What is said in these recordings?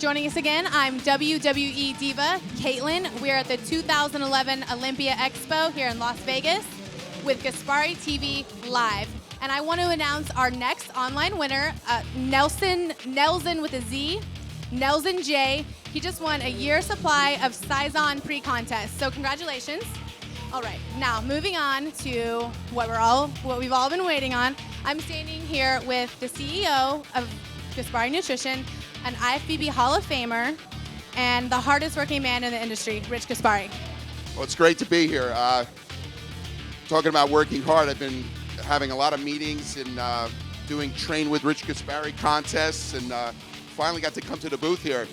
joining us again. I'm WWE Diva Kaitlyn. We're at the 2011 Olympia Expo here in Las Vegas with Gaspari TV Live. And I want to announce our next online winner, Nelson with a Z, Nelson J. He just won a year supply of Saison pre-contest. So congratulations. All right, now moving on to what we've all been waiting on. I'm standing here with the CEO of Gaspari Nutrition, an IFBB Hall of Famer, and the hardest working man in the industry, Rich Gaspari. Well, it's great to be here. Talking about working hard, I've been having a lot of meetings and doing Train with Rich Gaspari contests, and finally got to come to the booth here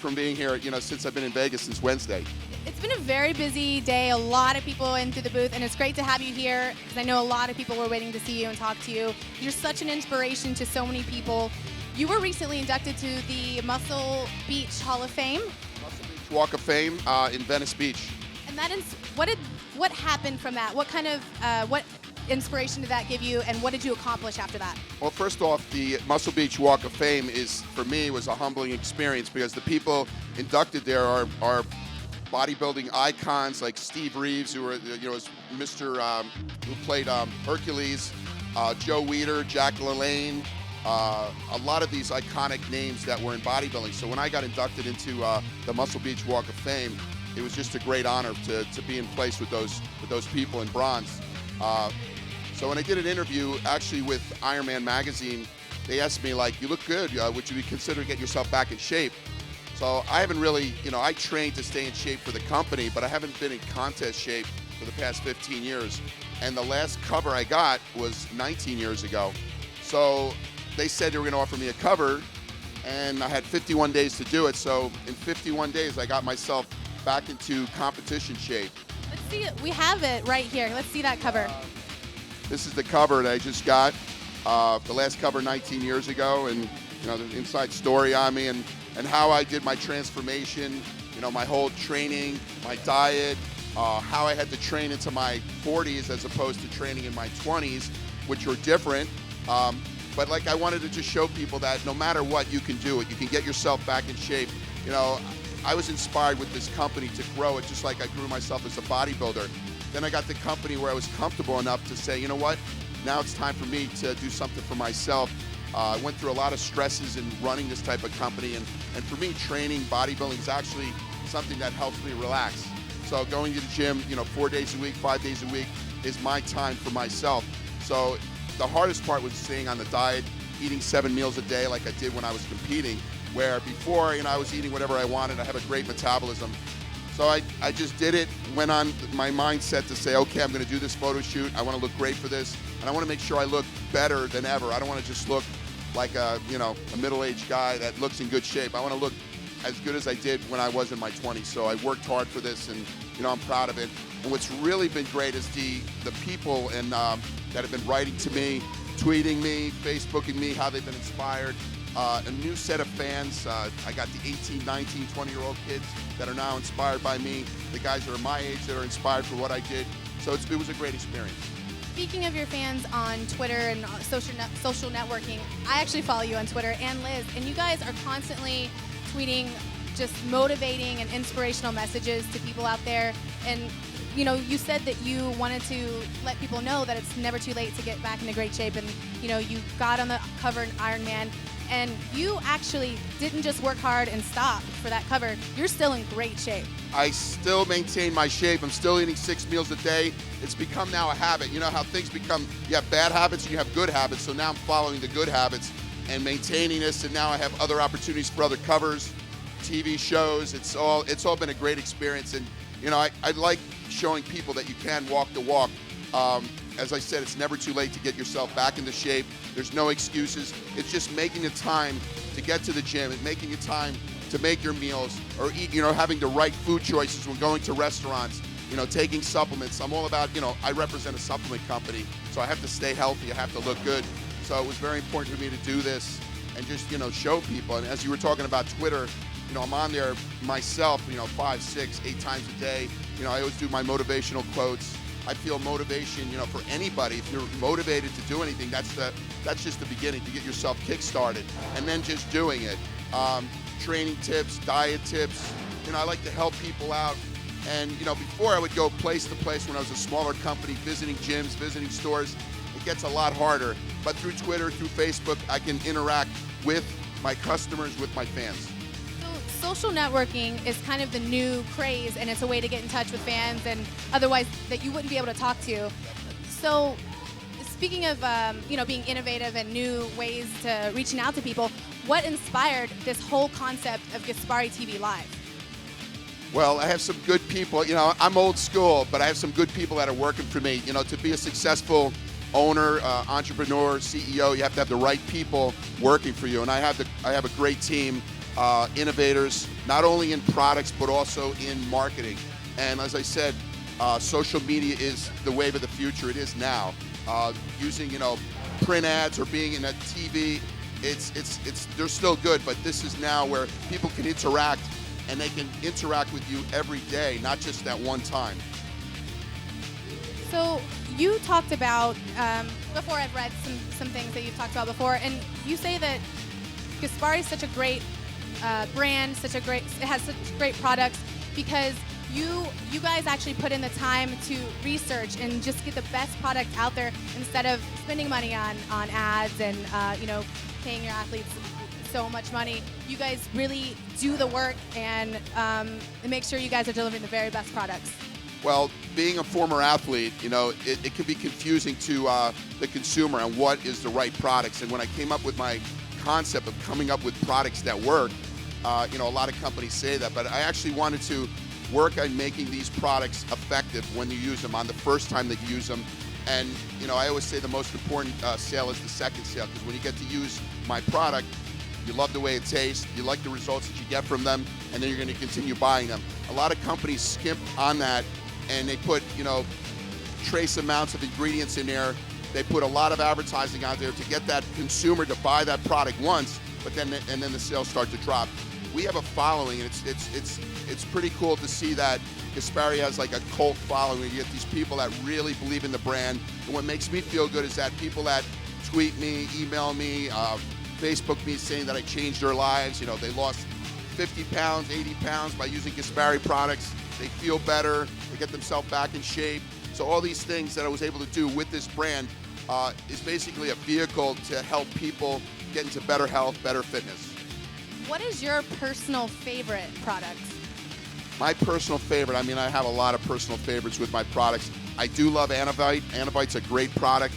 from being here, since I've been in Vegas since Wednesday. It's been a very busy day, a lot of people into the booth, and it's great to have you here because I know a lot of people were waiting to see you and talk to you. You're such an inspiration to so many people. You were recently inducted to the Muscle Beach Hall of Fame. Muscle Beach Walk of Fame in Venice Beach. And that is, what happened from that? What kind of, what inspiration did that give you, and what did you accomplish after that? Well, first off, the Muscle Beach Walk of Fame for me, was a humbling experience because the people inducted there are bodybuilding icons like Steve Reeves, who was Mr. Who played Hercules, Joe Weider, Jack LaLanne, a lot of these iconic names that were in bodybuilding. So when I got inducted into the Muscle Beach Walk of Fame, it was just a great honor to be in place with those people in bronze. So when I did an interview actually with Iron Man magazine, they asked me, like, you look good, would you consider getting yourself back in shape? So I haven't really, I trained to stay in shape for the company, but I haven't been in contest shape for the past 15 years. And the last cover I got was 19 years ago. So they said they were going to offer me a cover, and I had 51 days to do it. So in 51 days, I got myself back into competition shape. Let's see it. We have it right here. Let's see that cover. This is the cover that I just got, the last cover 19 years ago, and the inside story on me and how I did my transformation, my whole training, my diet, how I had to train into my 40s as opposed to training in my 20s, which were different. But I wanted to just show people that no matter what, you can do it. You can get yourself back in shape. I was inspired with this company to grow it just like I grew myself as a bodybuilder. Then I got the company where I was comfortable enough to say, you know what, now it's time for me to do something for myself. I went through a lot of stresses in running this type of company, and for me, training, bodybuilding is actually something that helps me relax. So going to the gym, 4 days a week, 5 days a week is my time for myself. So the hardest part was staying on the diet, eating 7 meals a day like I did when I was competing, where before, I was eating whatever I wanted. I have a great metabolism. So I just did it, went on my mindset to say, okay, I'm going to do this photo shoot. I want to look great for this, and I want to make sure I look better than ever. I don't want to just look like a middle-aged guy that looks in good shape. I want to look as good as I did when I was in my 20s. So I worked hard for this, and I'm proud of it. And what's really been great is the people and that have been writing to me, tweeting me, Facebooking me, how they've been inspired. A new set of fans. I got the 18, 19, 20-year-old kids that are now inspired by me. The guys that are my age that are inspired for what I did. So it was a great experience. Speaking of your fans on Twitter and social networking, I actually follow you on Twitter, and Liz, and you guys are constantly tweeting just motivating and inspirational messages to people out there. And you said that you wanted to let people know that it's never too late to get back into great shape, and you got on the cover in Iron Man, and you actually didn't just work hard and stop for that cover. You're still in great shape. I still maintain my shape. I'm still eating 6 meals a day. It's become now a habit. You know how things become, you have bad habits and you have good habits. So now I'm following the good habits and maintaining this, and now I have other opportunities for other covers, TV shows. It's all been a great experience, and I like showing people that you can walk the walk. As I said, it's never too late to get yourself back into shape. There's no excuses. It's just making the time to get to the gym and making the time to make your meals or eat, having the right food choices when going to restaurants, taking supplements. I'm all about, I represent a supplement company, so I have to stay healthy. I have to look good. So it was very important for me to do this and just, show people. And as you were talking about Twitter, I'm on there myself, 5, 6, 8 times a day. I always do my motivational quotes. I feel motivation, for anybody. If you're motivated to do anything, that's just the beginning, to get yourself kick-started, and then just doing it. training tips, diet tips. I like to help people out. And before I would go place to place when I was a smaller company, visiting gyms, visiting stores. It gets a lot harder. But through Twitter, through Facebook, I can interact with my customers, with my fans. So social networking is kind of the new craze, and it's a way to get in touch with fans and otherwise that you wouldn't be able to talk to. So speaking of being innovative and new ways to reaching out to people, what inspired this whole concept of Gaspari TV Live? Well, I have some good people. I'm old school, but I have some good people that are working for me. To be a successful owner, entrepreneur, CEO, you have to have the right people working for you. And I have a great team, innovators, not only in products, but also in marketing. And as I said, social media is the wave of the future. It is now. Using, print ads or being in a TV, they're still good, but this is now where people can interact, and they can interact with you every day, not just that one time. So you talked about, before I've read some things that you've talked about before, and you say that Gaspari is such a great brand, it has such great products because you guys actually put in the time to research and just get the best product out there instead of spending money on ads and paying your athletes so much money. You guys really do the work and make sure you guys are delivering the very best products. Well, being a former athlete, it can be confusing to the consumer on what is the right products. And when I came up with my concept of coming up with products that work, a lot of companies say that, but I actually wanted to work on making these products effective when you use them, on the first time that you use them. And I always say the most important sale is the second sale, because when you get to use my product, you love the way it tastes, you like the results that you get from them, and then you're going to continue buying them. A lot of companies skimp on that, and they put trace amounts of ingredients in there. They put a lot of advertising out there to get that consumer to buy that product once, but then the sales start to drop. We have a following, and it's pretty cool to see that Gaspari has like a cult following. You get these people that really believe in the brand, and what makes me feel good is that people that tweet me, email me, Facebook me saying that I changed their lives. They lost 50 pounds, 80 pounds by using Gaspari products. They feel better, they get themselves back in shape. So all these things that I was able to do with this brand is basically a vehicle to help people get into better health, better fitness. What is your personal favorite product? My personal favorite, I have a lot of personal favorites with my products. I do love Antivite. Antivite's a great product.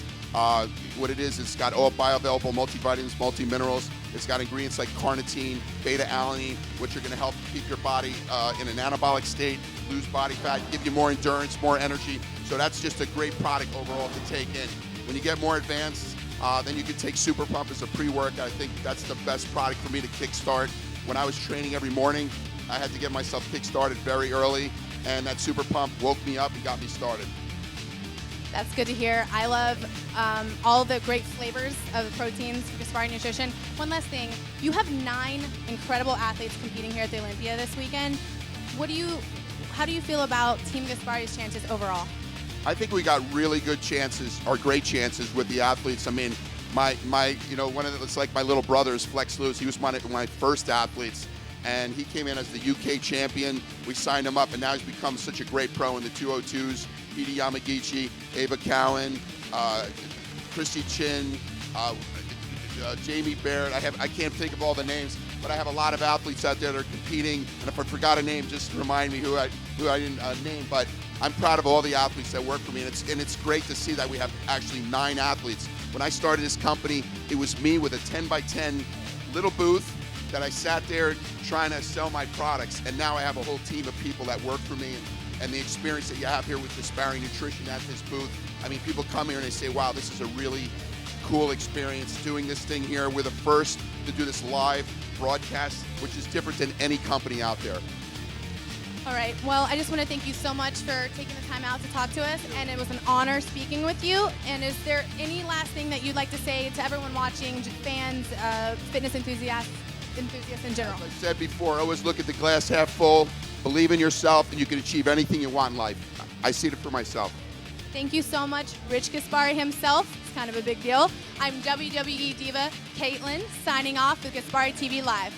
What it is, it's got all bioavailable multivitamins, multi-minerals. It's got ingredients like carnitine, beta-alanine, which are going to help keep your body in an anabolic state, lose body fat, give you more endurance, more energy. So that's just a great product overall to take in. When you get more advanced, then you can take Super Pump as a pre-workout. I think that's the best product for me to kickstart. When I was training every morning, I had to get myself kick-started very early, and that Super Pump woke me up and got me started. That's good to hear. I love all the great flavors of the proteins for Gaspari Nutrition. One last thing, you have 9 incredible athletes competing here at the Olympia this weekend. How do you feel about Team Gaspari's chances overall? I think we got really good chances, or great chances, with the athletes. It's like my little brother is Flex Lewis. He was one of my first athletes, and he came in as the UK champion. We signed him up, and now he's become such a great pro in the 202s. Petey Yamagichi, Ava Cowan, Christy Chin, Jamie Barrett. I can't think of all the names, but I have a lot of athletes out there that are competing. And if I forgot a name, just remind me who I didn't name. But I'm proud of all the athletes that work for me, and it's great to see that we have actually 9 athletes. When I started this company, it was me with a 10x10 little booth that I sat there trying to sell my products, and now I have a whole team of people that work for me. And the experience that you have here with Gaspari Nutrition at this booth, people come here and they say, wow, this is a really cool experience doing this thing here. We're the first to do this live broadcast, which is different than any company out there. All right. Well, I just want to thank you so much for taking the time out to talk to us, and it was an honor speaking with you. And is there any last thing that you'd like to say to everyone watching, fans, fitness enthusiasts in general? As I said before, always look at the glass half full. Believe in yourself, and you can achieve anything you want in life. I see it for myself. Thank you so much, Rich Gaspari himself. It's kind of a big deal. I'm WWE Diva Kaitlyn, signing off with Gaspari TV Live.